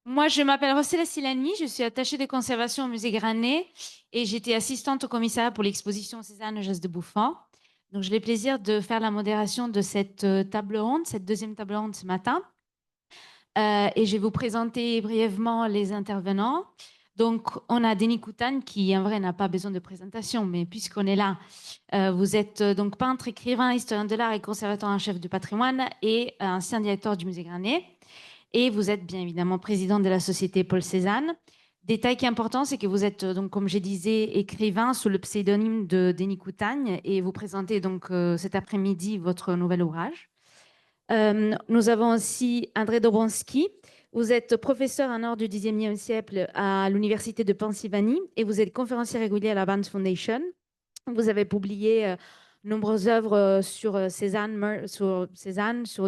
Moi, je m'appelle Rossella Silani, je suis attachée de conservation au musée Granet et j'étais assistante au commissariat pour l'exposition Cézanne Jazz de Buffon. Donc, j'ai le plaisir de faire la modération de cette table ronde, cette deuxième table ronde ce matin. Et je vais vous présenter brièvement les intervenants. Donc, on a Denis Koutane qui, en vrai, n'a pas besoin de présentation, mais puisqu'on est là, vous êtes donc peintre, écrivain, historien de l'art et conservateur en chef du patrimoine et ancien directeur du musée Granet. Et vous êtes bien évidemment président de la société Paul Cézanne. Détail qui est important, c'est que vous êtes donc, comme je disais, écrivain sous le pseudonyme de Denis Coutagne et vous présentez donc cet après-midi votre nouvel ouvrage. Nous avons aussi André Dobronski. Vous êtes professeur en art du 19e siècle à l'Université de Pennsylvanie et vous êtes conférencier régulier à la Barnes Foundation. Vous avez publié nombreuses œuvres sur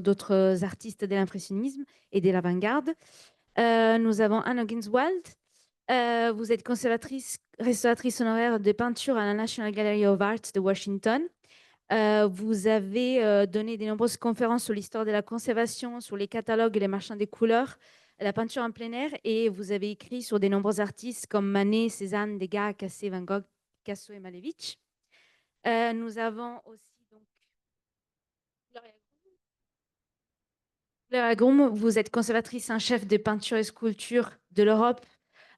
d'autres artistes de l'impressionnisme et de l'avant-garde. Nous avons Anne Ginswald. Vous êtes conservatrice, restauratrice honoraire de peinture à la National Gallery of Art de Washington. Vous avez donné de nombreuses conférences sur l'histoire de la conservation, sur les catalogues et les marchands des couleurs, la peinture en plein air, et vous avez écrit sur de nombreux artistes comme Manet, Cézanne, Degas, Cassé, Van Gogh, Picasso et Malevich. Nous avons aussi donc Gloria Groom. Vous êtes conservatrice en chef de peinture et sculpture de l'Europe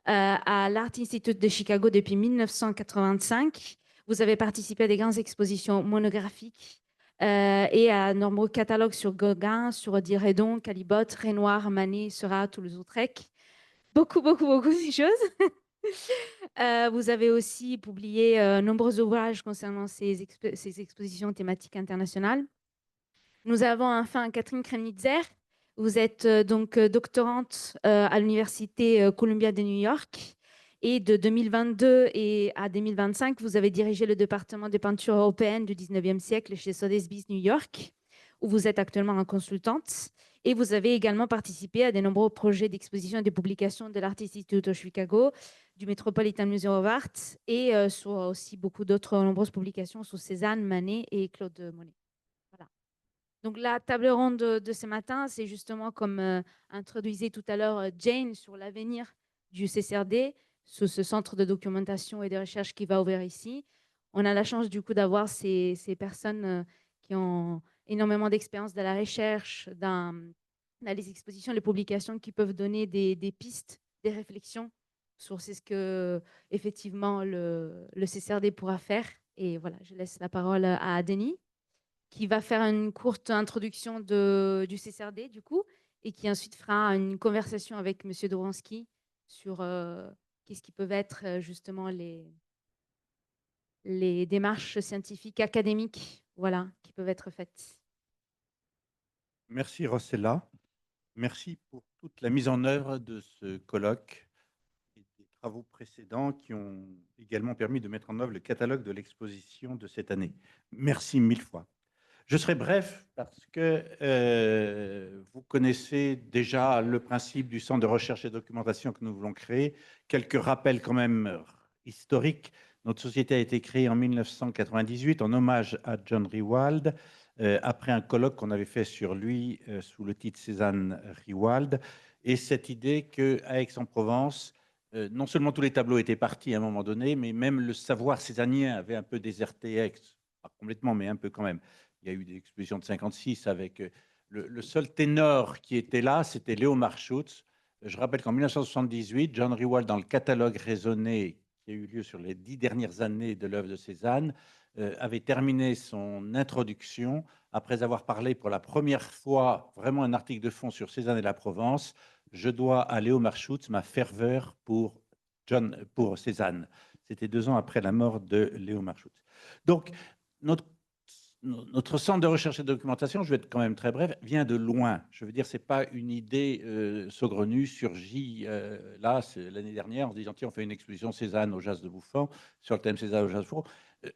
à l'Art Institute de Chicago depuis 1985. Vous avez participé à des grandes expositions monographiques et à nombreux catalogues sur Gauguin, sur Diredon, Caillebotte, Renoir, Manet, Seurat, Toulouse-Lautrec. Beaucoup, beaucoup, beaucoup de choses. Vous avez aussi publié nombreux ouvrages concernant ces expositions thématiques internationales. Nous avons enfin Catherine Kremnitzer. Vous êtes doctorante à l'Université Columbia de New York. Et de 2022 et à 2025, vous avez dirigé le département de peinture européenne du 19e siècle chez Sotheby's New York, où vous êtes actuellement en consultante. Et vous avez également participé à de nombreux projets d'exposition et de publication de l'Art Institute de Chicago, du Metropolitan Museum of Art et sur aussi beaucoup d'autres nombreuses publications sur Cézanne, Manet et Claude Monet. Voilà. Donc la table ronde de ce matin, c'est justement comme introduisait tout à l'heure Jane sur l'avenir du CCRD, sur ce centre de documentation et de recherche qui va ouvrir ici. On a la chance du coup d'avoir ces personnes qui ont énormément d'expérience dans la recherche, dans les expositions, les publications qui peuvent donner des pistes, des réflexions sur ce que effectivement le CCRD pourra faire. Et voilà, je laisse la parole à Denis qui va faire une courte introduction du CCRD, du coup, et qui ensuite fera une conversation avec M. Doronski sur qu'est-ce qui peuvent être justement les démarches scientifiques, académiques, voilà, qui peuvent être faites. Merci Rossella. Merci pour toute la mise en œuvre de ce colloque et des travaux précédents qui ont également permis de mettre en œuvre le catalogue de l'exposition de cette année. Merci mille fois. Je serai bref parce que vous connaissez déjà le principe du centre de recherche et documentation que nous voulons créer. Quelques rappels quand même historiques. Notre société a été créée en 1998 en hommage à John Riewald, après un colloque qu'on avait fait sur lui sous le titre Cézanne Riewald. Et cette idée qu'à Aix-en-Provence, non seulement tous les tableaux étaient partis à un moment donné, mais même le savoir cézannien avait un peu déserté Aix. Pas complètement, mais un peu quand même. Il y a eu des expositions de 56 avec le seul ténor qui était là, c'était Léo Marschutz. Je rappelle qu'en 1978, John Riewald, dans le catalogue raisonné qui a eu lieu sur les 10 dernières années de l'œuvre de Cézanne, avait terminé son introduction après avoir parlé pour la première fois vraiment un article de fond sur Cézanne et la Provence. Je dois à Léo Marschutz ma ferveur pour Cézanne. C'était 2 ans après la mort de Léo Marschutz. Donc, notre centre de recherche et de documentation, je vais être quand même très bref, vient de loin. Je veux dire, c'est pas une idée saugrenue, surgie là, l'année dernière, en se disant, tiens, on fait une exposition Cézanne au Jazz de Buffon, sur le thème Cézanne au Jazz de Buffon.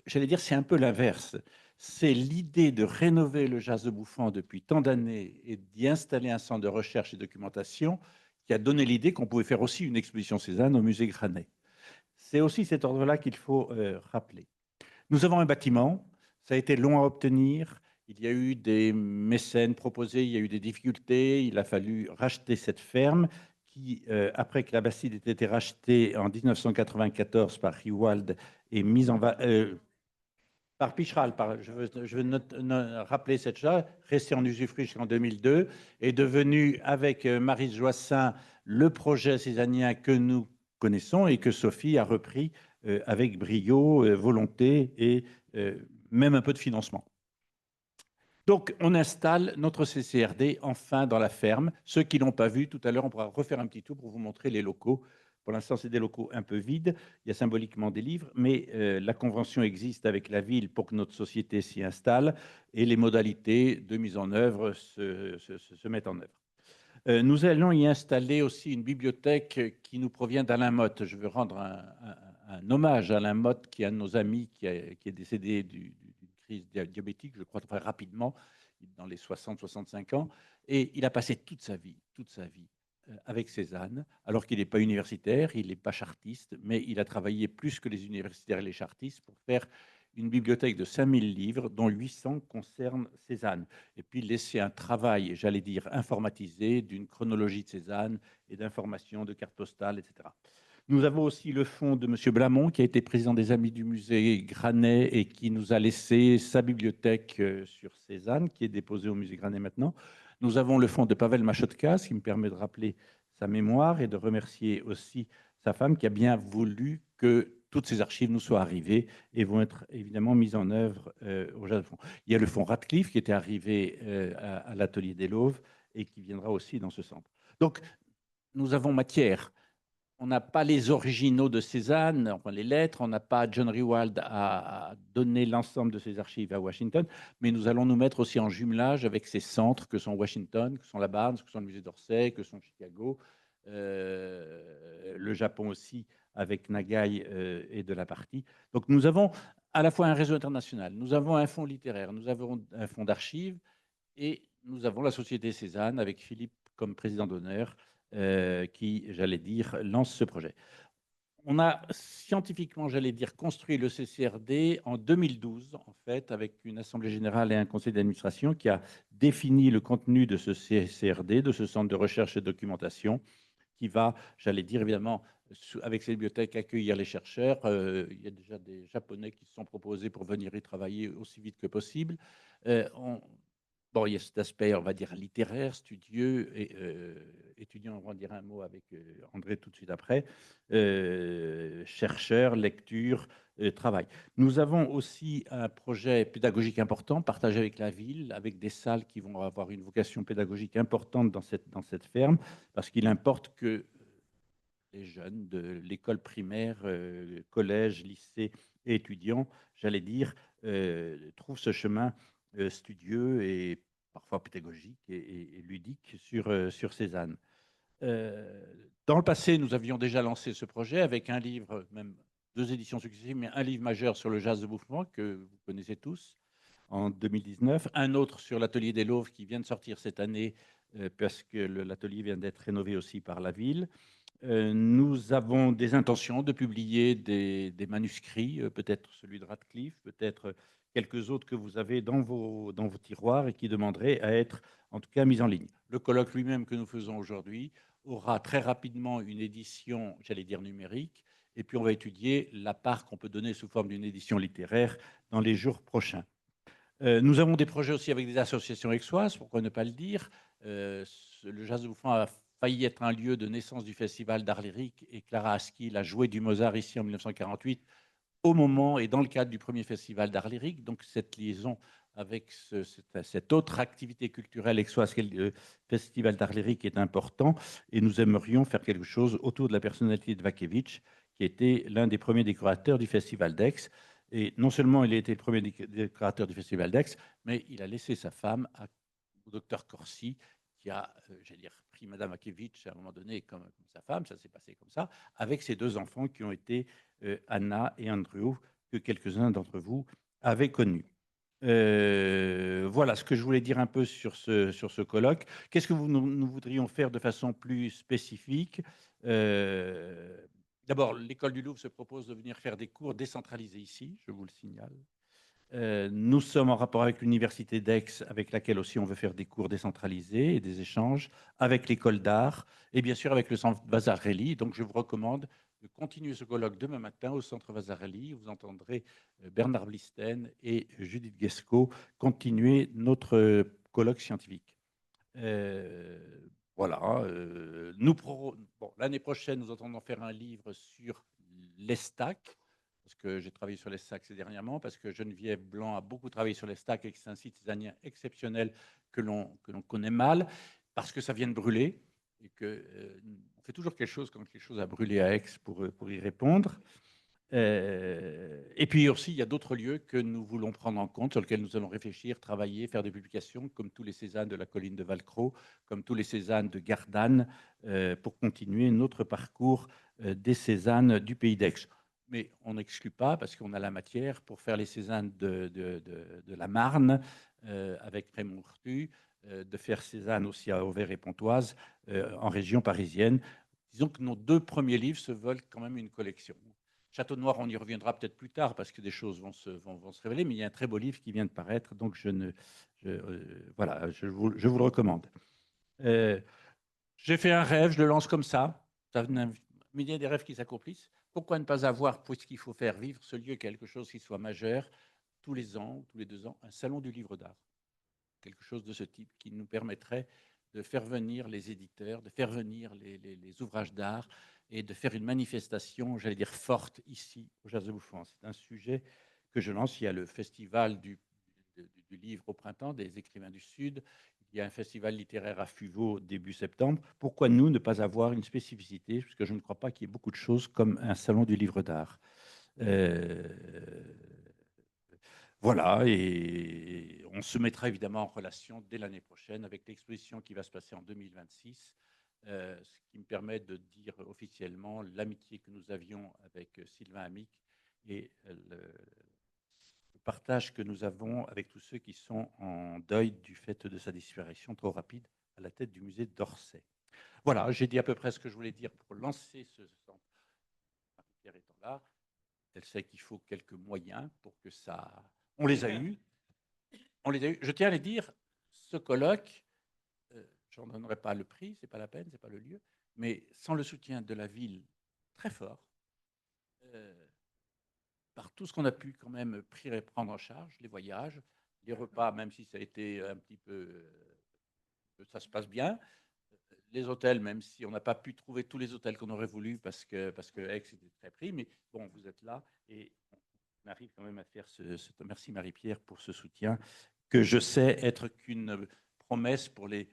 J'allais dire, c'est un peu l'inverse. C'est l'idée de rénover le Jazz de Buffon depuis tant d'années et d'y installer un centre de recherche et de documentation qui a donné l'idée qu'on pouvait faire aussi une exposition Cézanne au musée Granet. C'est aussi cet ordre-là qu'il faut rappeler. Nous avons un bâtiment, ça a été long à obtenir. Il y a eu des mécènes proposés, il y a eu des difficultés. Il a fallu racheter cette ferme qui, après que la Bastide ait été rachetée en 1994 par Riwald, est mise en par Picheral, je veux rappeler cette chose, resté en usufruit jusqu'en 2002, est devenu, avec Maryse Joissin, le projet césanien que nous connaissons et que Sophie a repris avec brio, volonté et même un peu de financement. Donc, on installe notre CCRD enfin dans la ferme. Ceux qui ne l'ont pas vu, tout à l'heure, on pourra refaire un petit tour pour vous montrer les locaux. Pour l'instant, c'est des locaux un peu vides. Il y a symboliquement des livres, mais la convention existe avec la ville pour que notre société s'y installe et les modalités de mise en œuvre se mettent en œuvre. Nous allons y installer aussi une bibliothèque qui nous provient d'Alain Motte. Je veux rendre un hommage à Alain Motte, qui est un de nos amis, qui est décédé d'une crise diabétique, je crois, très rapidement, dans les 60-65 ans. Et il a passé toute sa vie avec Cézanne, alors qu'il n'est pas universitaire, il n'est pas chartiste, mais il a travaillé plus que les universitaires et les chartistes pour faire une bibliothèque de 5000 livres, dont 800 concernent Cézanne. Et puis laisser un travail, j'allais dire, informatisé d'une chronologie de Cézanne et d'informations, de cartes postales, etc. Nous avons aussi le fonds de M. Blamont, qui a été président des Amis du musée Granet et qui nous a laissé sa bibliothèque sur Cézanne, qui est déposée au musée Granet maintenant. Nous avons le fonds de Pavel Machotkas, qui me permet de rappeler sa mémoire et de remercier aussi sa femme, qui a bien voulu que toutes ces archives nous soient arrivées et vont être évidemment mises en œuvre au Japon. Il y a le fonds Radcliffe, qui était arrivé à l'atelier des Lauves et qui viendra aussi dans ce centre. Donc, nous avons matière. On n'a pas les originaux de Cézanne, enfin les lettres, on n'a pas John Riwald à donner l'ensemble de ses archives à Washington, mais nous allons nous mettre aussi en jumelage avec ces centres que sont Washington, que sont la Barnes, que sont le musée d'Orsay, que sont Chicago, le Japon aussi, avec Nagai et de la partie. Donc nous avons à la fois un réseau international, nous avons un fonds littéraire, nous avons un fonds d'archives, et nous avons la Société Cézanne avec Philippe comme président d'honneur qui, j'allais dire, lance ce projet. On a scientifiquement, j'allais dire, construit le CCRD en 2012, en fait, avec une assemblée générale et un conseil d'administration qui a défini le contenu de ce CCRD, de ce centre de recherche et de documentation, qui va, j'allais dire, évidemment, avec ces bibliothèques, accueillir les chercheurs. Il y a déjà des Japonais qui se sont proposés pour venir y travailler aussi vite que possible. Bon, il y a cet aspect, on va dire, littéraire, studieux, et étudiant, on va dire un mot avec André tout de suite après, chercheur, lecture, travail. Nous avons aussi un projet pédagogique important, partagé avec la ville, avec des salles qui vont avoir une vocation pédagogique importante dans cette ferme, parce qu'il importe que les jeunes de l'école primaire, collège, lycée et étudiants, j'allais dire, trouvent ce chemin studieux et parfois pédagogique et ludique sur Cézanne. Dans le passé, nous avions déjà lancé ce projet avec un livre, même 2 éditions successives, mais un livre majeur sur le jazz de Bouffement que vous connaissez tous en 2019, un autre sur l'atelier des Lauves qui vient de sortir cette année parce que l'atelier vient d'être rénové aussi par la ville. Nous avons des intentions de publier des manuscrits, peut-être celui de Radcliffe, peut-être quelques autres que vous avez dans vos tiroirs et qui demanderaient à être en tout cas mis en ligne. Le colloque lui-même que nous faisons aujourd'hui aura très rapidement une édition, j'allais dire numérique, et puis on va étudier la part qu'on peut donner sous forme d'une édition littéraire dans les jours prochains. Nous avons des projets aussi avec des associations aixoises, pourquoi ne pas le dire. Le Jazz de Bouffant a failli être un lieu de naissance du Festival d'art lyrique et Clara Askill a joué du Mozart ici en 1948 au moment et dans le cadre du premier Festival d'art lyrique. Donc cette liaison avec cette autre activité culturelle aixoise qu'est le Festival d'art lyrique est important et nous aimerions faire quelque chose autour de la personnalité de Vakévitch, qui était l'un des premiers décorateurs du Festival d'Aix. Et non seulement il a été le premier décorateur du Festival d'Aix, mais il a laissé sa femme au docteur Corsi, qui a, j'allais dire, pris Madame Akevitch à un moment donné comme sa femme, ça s'est passé comme ça, avec ses 2 enfants qui ont été Anna et Andrew, que quelques-uns d'entre vous avaient connus. Voilà ce que je voulais dire un peu sur ce colloque. Qu'est-ce que nous voudrions faire de façon plus spécifique? D'abord, l'école du Louvre se propose de venir faire des cours décentralisés ici, je vous le signale. Nous sommes en rapport avec l'Université d'Aix, avec laquelle aussi on veut faire des cours décentralisés et des échanges, avec l'école d'art et bien sûr avec le centre Vasarely. Donc je vous recommande de continuer ce colloque demain matin au centre Vasarely. Vous entendrez Bernard Blisten et Judith Guesco continuer notre colloque scientifique. Euh, voilà. Bon, l'année prochaine, nous entendons faire un livre sur les stacks, parce que j'ai travaillé sur les stacks ces dernièrement, parce que Geneviève Blanc a beaucoup travaillé sur les stacks et que c'est un site césanien exceptionnel que l'on connaît mal, parce que ça vient de brûler et que on fait toujours quelque chose quand quelque chose a brûlé à Aix pour y répondre. Et puis aussi, il y a d'autres lieux que nous voulons prendre en compte, sur lesquels nous allons réfléchir, travailler, faire des publications, comme tous les Cézannes de la colline de Valcro, comme tous les Cézannes de Gardanne, pour continuer notre parcours des Cézannes du pays d'Aix. Mais on n'exclut pas, parce qu'on a la matière, pour faire les Cézannes de la Marne, avec Raymond Urtu, de faire Cézanne aussi à Auvers et Pontoise, en région parisienne. Disons que nos deux premiers livres se veulent quand même une collection. Château Noir, on y reviendra peut-être plus tard parce que des choses vont se révéler, mais il y a un très beau livre qui vient de paraître, donc voilà, je vous le recommande. J'ai fait un rêve, je le lance comme ça. Ça il y a des rêves qui s'accomplissent. Pourquoi ne pas avoir, puisqu'il faut faire vivre ce lieu, quelque chose qui soit majeur, tous les ans, tous les 2 ans, un salon du livre d'art, quelque chose de ce type qui nous permettrait de faire venir les éditeurs, de faire venir les ouvrages d'art et de faire une manifestation, j'allais dire, forte ici au Jazz de Bouffon. C'est un sujet que je lance. Il y a le festival du livre au printemps des écrivains du Sud. Il y a un festival littéraire à Fuveau début septembre. Pourquoi nous ne pas avoir une spécificité? Parce que je ne crois pas qu'il y ait beaucoup de choses comme un salon du livre d'art. Euh, voilà, et on se mettra évidemment en relation dès l'année prochaine avec l'exposition qui va se passer en 2026, ce qui me permet de dire officiellement l'amitié que nous avions avec Sylvain Amic et le partage que nous avons avec tous ceux qui sont en deuil du fait de sa disparition trop rapide à la tête du musée d'Orsay. Voilà, j'ai dit à peu près ce que je voulais dire pour lancer ce centre. Marie-Pierre étant là, elle sait qu'il faut quelques moyens pour que ça... On les a eus. On les a eus. Je tiens à les dire, ce colloque, je n'en donnerai pas le prix, ce n'est pas la peine, ce n'est pas le lieu, mais sans le soutien de la ville très fort, par tout ce qu'on a pu quand même prendre en charge, les voyages, les repas, même si ça a été un petit peu... ça se passe bien. Les hôtels, même si on n'a pas pu trouver tous les hôtels qu'on aurait voulu parce que Aix était très pris, mais bon, vous êtes là et on arrive quand même à faire merci Marie-Pierre pour ce soutien que je sais être qu'une promesse pour les